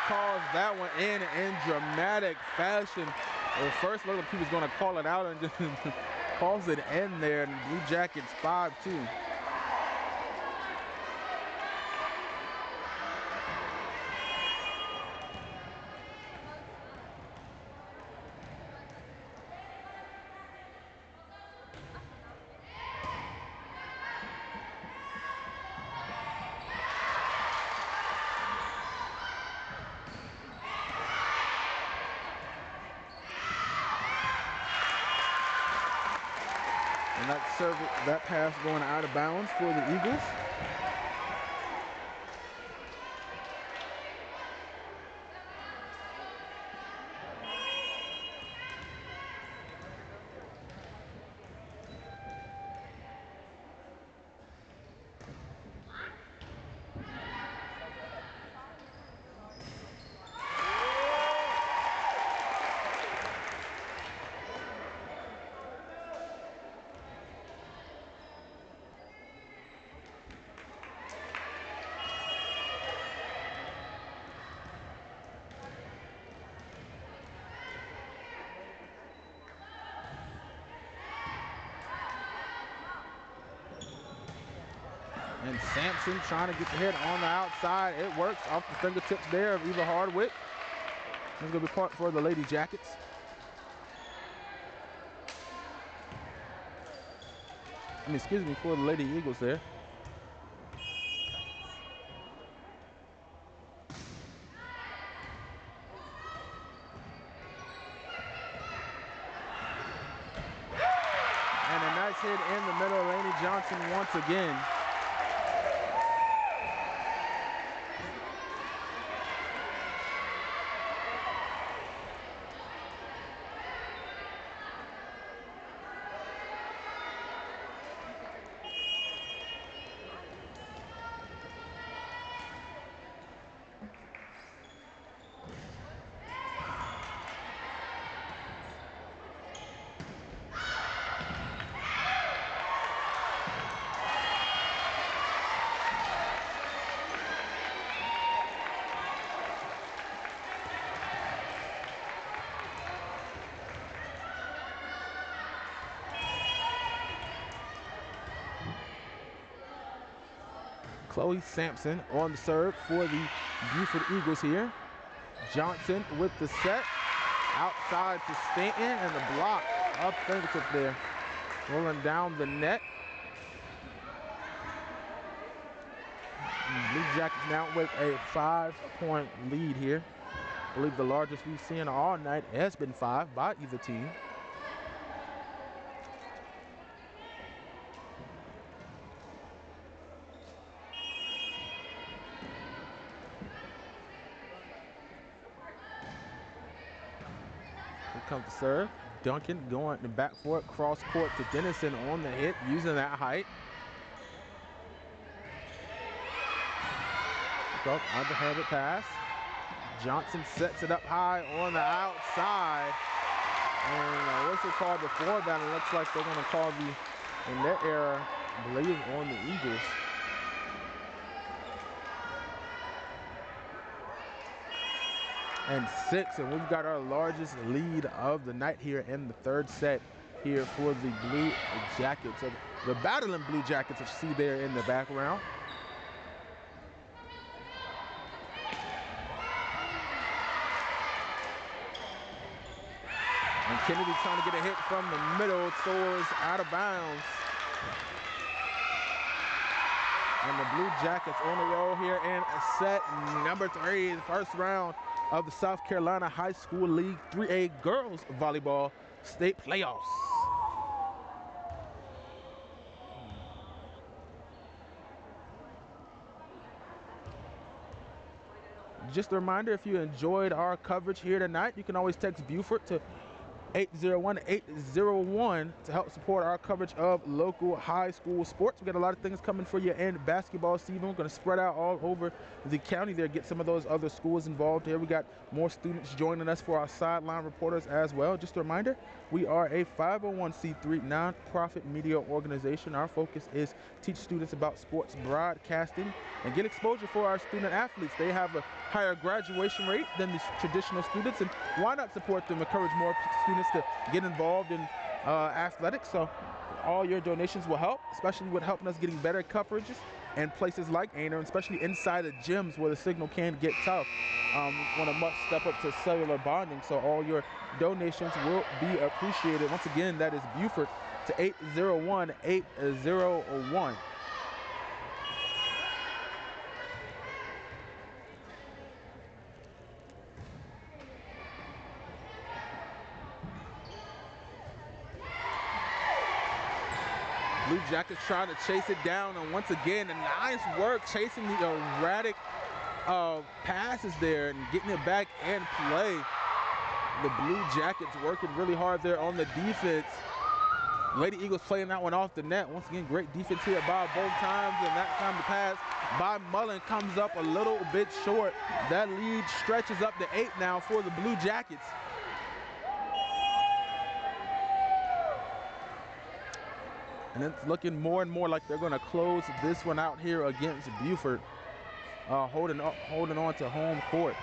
Calls that one in dramatic fashion. At first, looked like he was going to call it out and just calls it in there. And Blue Jackets 5-2. That pass going out of bounds for the Eagles. And Sampson trying to get the hit on the outside. It works off the fingertips there of Eva Hardwick. It's going to be part for the Lady Jackets. Excuse me, for the Lady Eagles there. And a nice hit in the middle of Lainey Johnson once again. Chloe Sampson on the serve for the Beaufort Eagles here. Johnson with the set. Outside to Stanton and the block up fingertip there. Rolling down the net. Blue Jackets now with a 5-point lead here. I believe the largest we've seen all night has been 5 by either team. Comes the serve. Duncan going to back for it, cross court to Dennison on the hit, using that height. Go underhanded pass. Johnson sets it up high on the outside. And what's it called before that? It looks like they're going to call the net error, I believe, on the Eagles. And 6, and we've got our largest lead of the night here in the third set here for the Blue Jackets. The battling Blue Jackets that you see there in the background. And Kennedy trying to get a hit from the middle, soars out of bounds. And the Blue Jackets on the roll here in set number 3, the first round of the South Carolina High School League 3A Girls Volleyball State Playoffs. Just a reminder, if you enjoyed our coverage here tonight, you can always text Beaufort to 801-801 to help support our coverage of local high school sports. We got a lot of things coming for you in basketball season. We're going to spread out all over the county there, get some of those other schools involved here. We got more students joining us for our sideline reporters as well. Just a reminder, we are a 501c3 nonprofit media organization. Our focus is teach students about sports broadcasting and get exposure for our student athletes. They have a higher graduation rate than the traditional students, and why not support them, encourage more students to get involved in athletics. So all your donations will help, especially with helping us getting better coverages in places like Aynor, especially inside the gyms where the signal can get tough. When a must step up to cellular bonding. So all your donations will be appreciated. Once again, that is Beaufort to 801-801. Blue Jackets trying to chase it down, and once again, a nice work chasing the erratic passes there and getting it back in play. The Blue Jackets working really hard there on the defense. Lady Eagles playing that one off the net. Once again, great defense here by both times, and that time the pass by Mullen comes up a little bit short. That lead stretches up to 8 now for the Blue Jackets. And it's looking more and more like they're going to close this one out here against Beaufort, holding on to home court.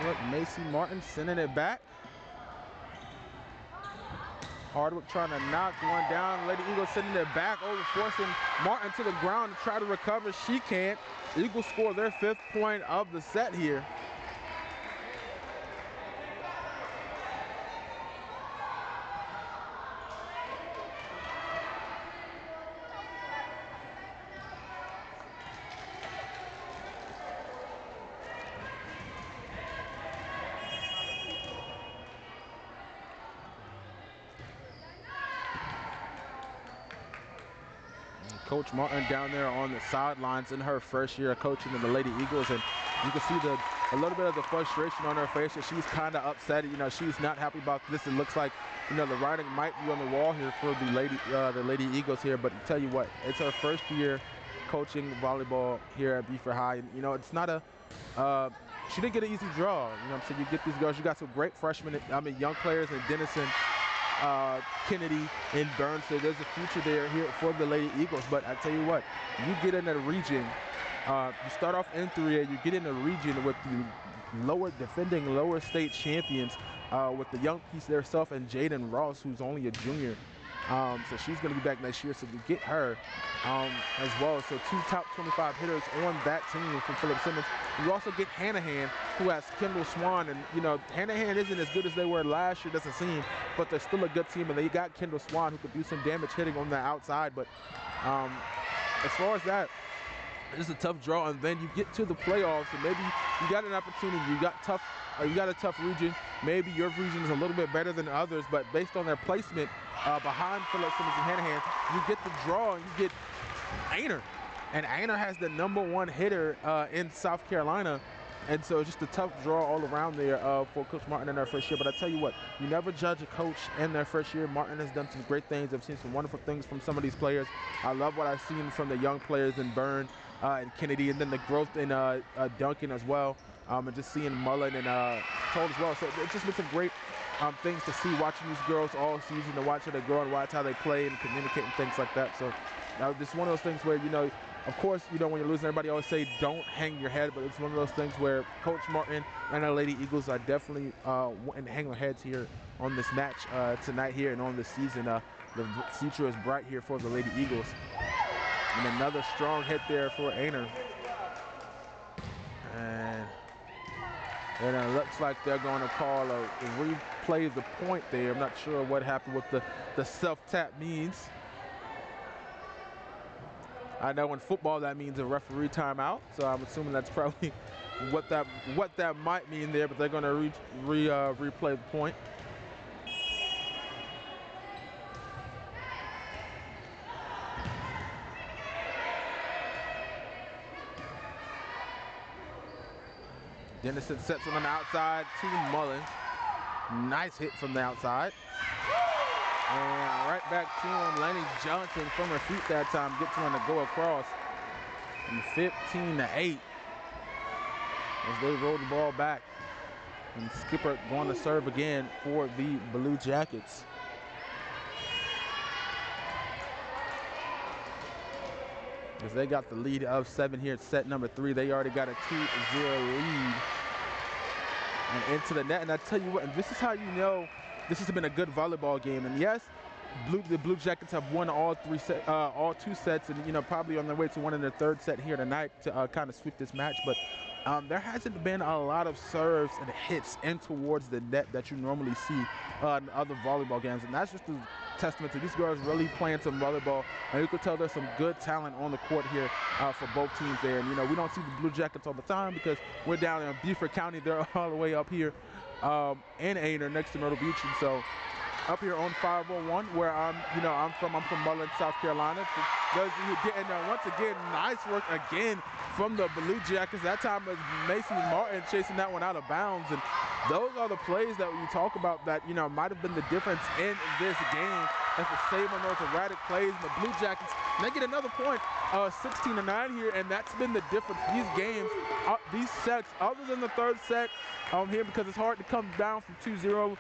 Look, Macy Martin sending it back. Hardwick trying to knock one down. Lady Eagles sending it back over, forcing Martin to the ground to try to recover. She can't. Eagles score their 5th point of the set here. Coach Martin down there on the sidelines in her first year coaching the Lady Eagles, and you can see a little bit of the frustration on her face. That she's kind of upset. You know, she's not happy about this. It looks like, you know, the writing might be on the wall here for the Lady Eagles here. But I tell you what, it's her first year coaching volleyball here at Beaufort High, and you know, it's not a she didn't get an easy draw. You know what I'm saying? You get these girls. You got some great freshmen. I mean, young players in Denison, Kennedy, and Burns. So there's a future there here for the Lady Eagles. But I tell you what, you get in a region, you start off in 3A, you get in a region with the defending lower state champions, with the young piece there herself and Jaden Ross, who's only a junior. So she's going to be back next year, so you get her as well. So 2 top 25 hitters on that team from Philip Simmons. You also get Hanahan, who has Kendall Swan, and you know, Hanahan isn't as good as they were last year, doesn't seem, but they're still a good team, and they got Kendall Swan, who could do some damage hitting on the outside. But as far as that, it's a tough draw, and then you get to the playoffs, and maybe you got an opportunity. You got a tough region. Maybe your region is a little bit better than others, but based on their placement behind Philip Simmons and Hanahan, you get the draw, and you get Aynor. And Aynor has the #1 hitter in South Carolina. And so it's just a tough draw all around there for Coach Martin in their first year. But I tell you what, you never judge a coach in their first year. Martin has done some great things. I've seen some wonderful things from some of these players. I love what I've seen from the young players in Byrne and Kennedy, and then the growth in Duncan as well. And just seeing Mullen and Toll as well. So it's just been some great things to see, watching these girls all season, to watch how they grow and watch how they play and communicate and things like that. So it's one of those things where, you know, of course, you know, when you're losing, everybody always say don't hang your head, but it's one of those things where Coach Martin and our Lady Eagles are definitely wanting to hang their heads here on this match tonight here and on this season. The future is bright here for the Lady Eagles. And another strong hit there for Aynor. And it looks like they're going to call a replay the point there. I'm not sure what happened with the self-tap means. I know in football that means a referee timeout, so I'm assuming that's probably what that might mean there, but they're going to replay the point. Dennison sets on the outside to Mullen. Nice hit from the outside. And right back to him, Lenny Johnson from her feet that time, gets one to go across. And 15-8 as they roll the ball back. And Skipper going to serve again for the Blue Jackets. As they got the lead of 7 here at set number 3. They already got a 2-0 lead. And into the net. And I tell you what, and this is how you know this has been a good volleyball game. And yes, the Blue Jackets have won all 2 sets, and you know, probably on their way to winning their 3rd set here tonight to kind of sweep this match. But there hasn't been a lot of serves and hits in towards the net that you normally see in other volleyball games, and that's just a testament to these girls really playing some volleyball. And you could tell there's some good talent on the court here for both teams there. And you know, we don't see the Blue Jackets all the time because we're down in Beaufort County. They're all the way up here in Aynor next to Myrtle Beach, and so up here on 501 where I'm from Mullen, South Carolina. For those of you who didn't know, once again, nice work again from the Blue Jackets. That time it was Macy Martin chasing that one out of bounds, and those are the plays that you talk about that, you know, might have been the difference in this game. That's the same on those erratic plays. And the Blue Jackets, they get another point, 16-9 here, and that's been the difference. These games, these sets, other than the 3rd set here, because it's hard to come down from 2-0,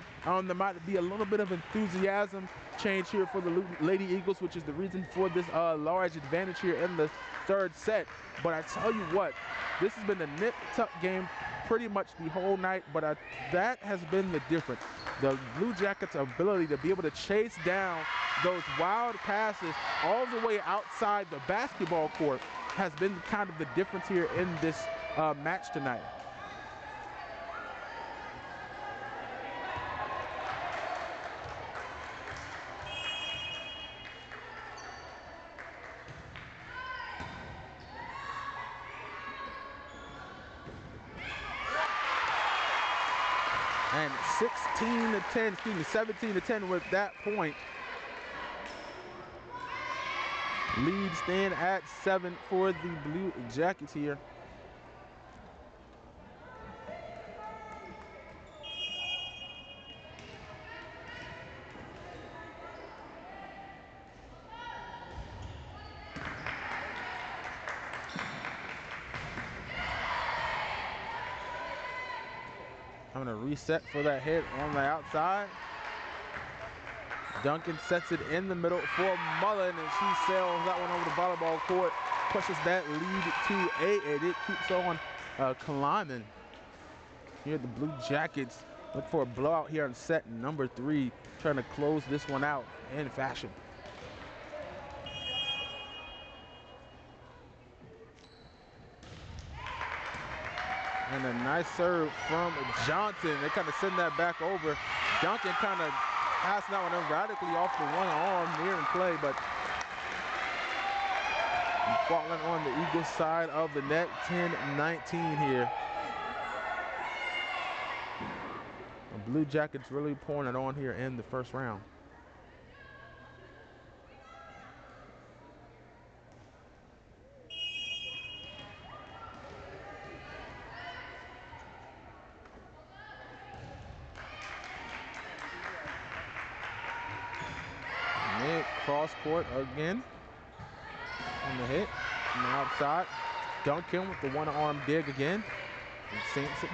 there might be a little bit of enthusiasm change here for the Lady Eagles, which is the reason for this large advantage here in the third set. But I tell you what, this has been a nip-tuck game pretty much the whole night, but that has been the difference. The Blue Jackets' ability to be able to chase down those wild passes all the way outside the basketball court has been kind of the difference here in this match tonight. And 17 to 10 with that point. Lead stand at 7 for the Blue Jackets here. I'm gonna reset for that hit on the outside. Duncan sets it in the middle for Mullen, and she sails that one over the volleyball court, pushes that lead to 8, and it keeps on climbing. Here the Blue Jackets look for a blowout here on set number 3, trying to close this one out in fashion. And a nice serve from Johnson. They kind of send that back over. Duncan kind of passing that one erratically off the one arm near in play, but falling on the Eagles side of the net. 10-19 here. The Blue Jackets really pouring it on here in the first round. Cross court again on the hit from the outside. Duncan with the one arm dig again. And Sampson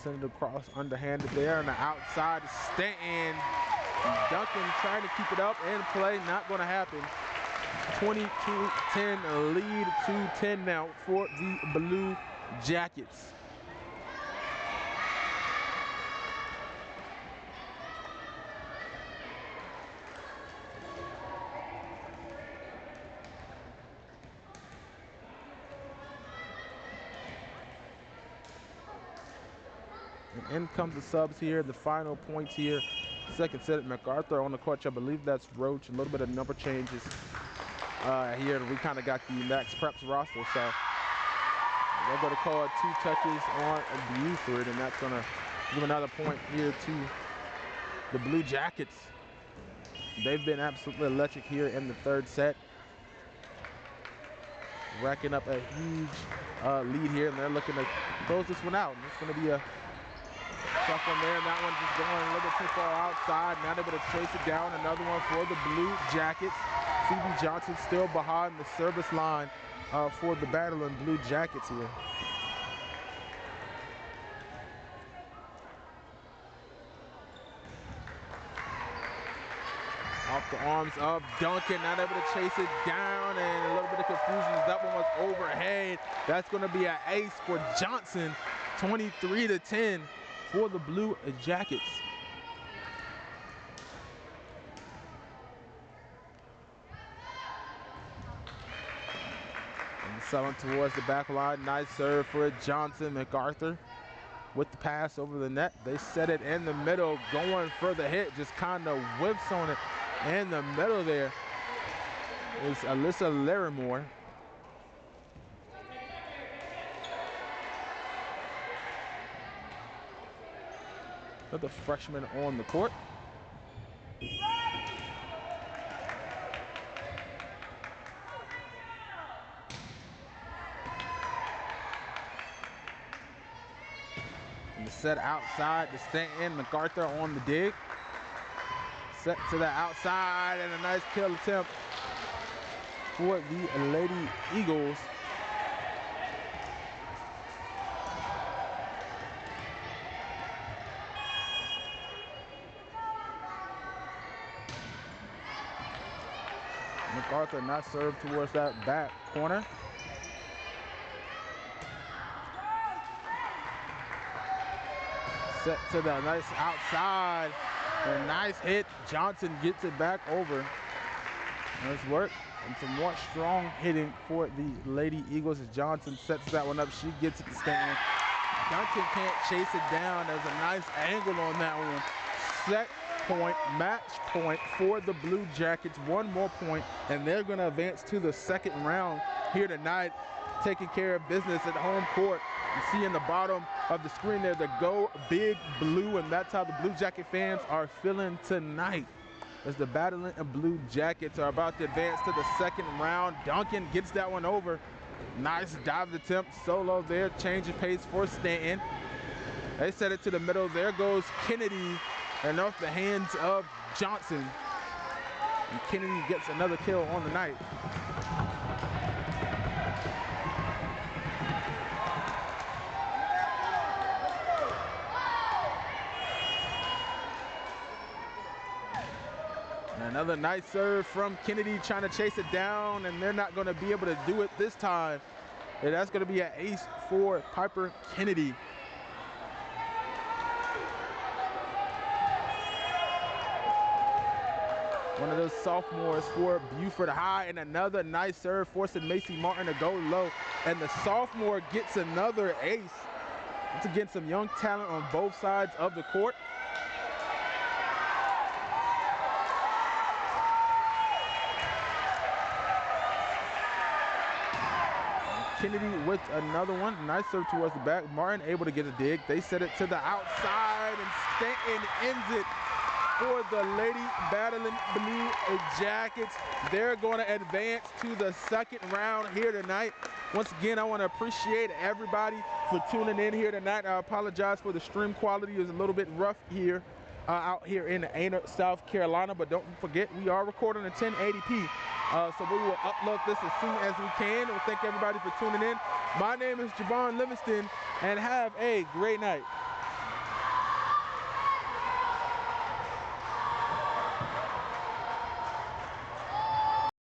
send it across underhanded there on the outside. Stanton. Duncan trying to keep it up and play. Not going to happen. 22-10 lead to 10 now for the Blue Jackets. In comes the subs here, the final points here. Second set, MacArthur on the court. I believe that's Roach. A little bit of number changes here. We kind of got the Max Preps roster, so they're going to call it 2 touches on Beaufort, and that's going to give another point here to the Blue Jackets. They've been absolutely electric here in the third set, racking up a huge lead here, and they're looking to close this one out. And it's going to be a tough one there, and that one's just going a little bit too far outside. Now they're going to chase it down. Another one for the Blue Jackets. C.B. Johnson still behind the service line for the battling Blue Jackets here. Off the arms of Duncan, not able to chase it down, and a little bit of confusion as that one was overhead. That's going to be an ace for Johnson. 23-10 for the Blue Jackets. And selling towards the back line. Nice serve for Johnson. MacArthur with the pass over the net. They set it in the middle, going for the hit. Just kind of whips on it in the middle there is Alyssa Larimore. Another freshman on the court. And the set outside to Stanton. MacArthur on the dig. Set to the outside, and a nice kill attempt for the Lady Eagles. a nice serve towards that back corner. Set to the nice outside. A nice hit. Johnson gets it back over. Nice work. And some more strong hitting for the Lady Eagles as Johnson sets that one up. She gets it to Stanton. Duncan can't chase it down. There's a nice angle on that one. Set point, match point for the Blue Jackets. One more point, and they're going to advance to the second round here tonight, taking care of business at home court. You see in the bottom of the screen there, the Go Big Blue, and that's how the Blue Jacket fans are feeling tonight, as the Battling Blue Jackets are about to advance to the second round. Duncan gets that one over. Nice dive attempt solo there, change of pace for Stanton. They set it to the middle. There goes Kennedy, and off the hands of Johnson. And Kennedy gets another kill on the night. Another nice serve from Kennedy, trying to chase it down, and they're not going to be able to do it this time. And that's going to be an ace for Piper Kennedy. One of those sophomores for Beaufort High, and another nice serve forcing Macy Martin to go low. And the sophomore gets another ace. Once again, some young talent on both sides of the court. Kennedy with another one. Nice serve towards the back. Martin able to get a dig. They set it to the outside, and Stanton ends it for the Lady Battling Blue Jackets. They're going to advance to the second round here tonight. Once again, I want to appreciate everybody for tuning in here tonight. I apologize for the stream quality. It was a little bit rough here out here in Aynor, South Carolina, but don't forget, we are recording in 1080p. So we will upload this as soon as we can. And thank everybody for tuning in. My name is Javon Livingston, and have a great night.